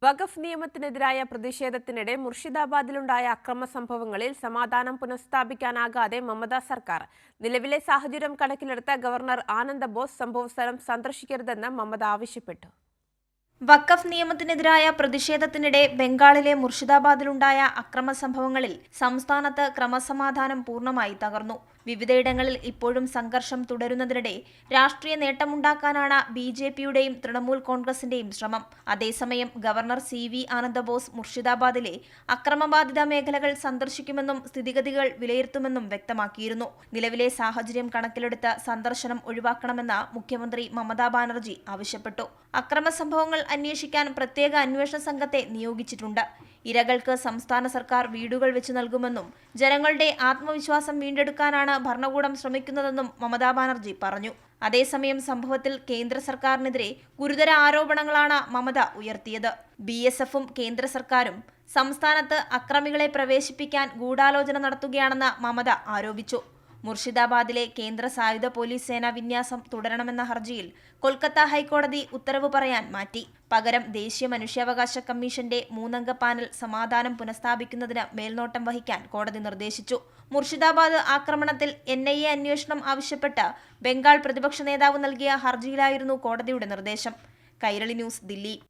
വഖഫ് നിയമത്തിനെതിരായ പ്രതിഷേധത്തിനിടെ മുർഷിദാബാദിലുണ്ടായ അക്രമ സംഭവങ്ങളിൽ സമാധാനം പുനഃസ്ഥാപിക്കാനാകാതെ മമത സർക്കാർ. നിലവിലെ സാഹചര്യം കണക്കിലെടുത്ത ഗവർണർ ആനന്ദ ബോസ് സംഭവസ്ഥലം സന്ദർശിക്കരുതെന്ന് മമത ആവശ്യപ്പെട്ടു. വഖഫ് നിയമത്തിനെതിരായ പ്രതിഷേധത്തിനിടെ ബംഗാളിലെ മുർഷിദാബാദിലുണ്ടായ അക്രമ സംഭവങ്ങളിൽ സംസ്ഥാനത്ത് ക്രമസമാധാനം പൂർണ്ണമായി തകർന്നു. വിവിധയിടങ്ങളിൽ ഇപ്പോഴും സംഘർഷം തുടരുന്നതിനിടെ രാഷ്ട്രീയ നേട്ടമുണ്ടാക്കാനാണ് BJPയുടെയും തൃണമൂൽ കോൺഗ്രസിന്റെയും ശ്രമം. അതേസമയം ഗവർണർ CV ആനന്ദബോസ് മുർഷിദാബാദിലെ അക്രമബാധിത മേഖലകൾ സന്ദർശിക്കുമെന്നും സ്ഥിതിഗതികൾ വിലയിരുത്തുമെന്നും വ്യക്തമാക്കിയിരുന്നു. നിലവിലെ സാഹചര്യം കണക്കിലെടുത്ത് സന്ദർശനം ഒഴിവാക്കണമെന്ന് മുഖ്യമന്ത്രി മമതാ ബാനർജി ആവശ്യപ്പെട്ടു. അക്രമ സംഭവങ്ങൾ അന്വേഷിക്കാൻ പ്രത്യേക അന്വേഷണ സംഘത്തെ നിയോഗിച്ചിട്ടുണ്ട്. ഇരകൾക്ക് സംസ്ഥാന സർക്കാർ വീടുകൾ വെച്ച് നൽകുമെന്നും ജനങ്ങളുടെ ആത്മവിശ്വാസം വീണ്ടെടുക്കാനാണ് ഭരണകൂടം ശ്രമിക്കുന്നതെന്നും മമതാ ബാനർജി പറഞ്ഞു. അതേസമയം സംഭവത്തിൽ കേന്ദ്ര സർക്കാരിനെതിരെ ഗുരുതര ആരോപണങ്ങളാണ് മമത ഉയർത്തിയത്. BSFും കേന്ദ്ര സർക്കാരും സംസ്ഥാനത്ത് അക്രമികളെ പ്രവേശിപ്പിക്കാൻ ഗൂഢാലോചന നടത്തുകയാണെന്ന് മമത ആരോപിച്ചു. മുർഷിദാബാദിലെ കേന്ദ്ര സായുധ പോലീസ് സേന വിന്യാസം തുടരണമെന്ന ഹർജിയിൽ കൊൽക്കത്ത ഹൈക്കോടതി ഉത്തരവ് പറയാൻ മാറ്റി. പകരം ദേശീയ മനുഷ്യാവകാശ കമ്മീഷന്റെ 3-അംഗ പാനൽ സമാധാനം പുനഃസ്ഥാപിക്കുന്നതിന് മേൽനോട്ടം വഹിക്കാൻ കോടതി നിർദ്ദേശിച്ചു. മുർഷിദാബാദ് ആക്രമണത്തിൽ NIA അന്വേഷണം ആവശ്യപ്പെട്ട് ബംഗാൾ പ്രതിപക്ഷ നേതാവ് നൽകിയ ഹർജിയിലായിരുന്നു കോടതിയുടെ നിർദ്ദേശം. കൈരളി ന്യൂസ്, ദില്ലി.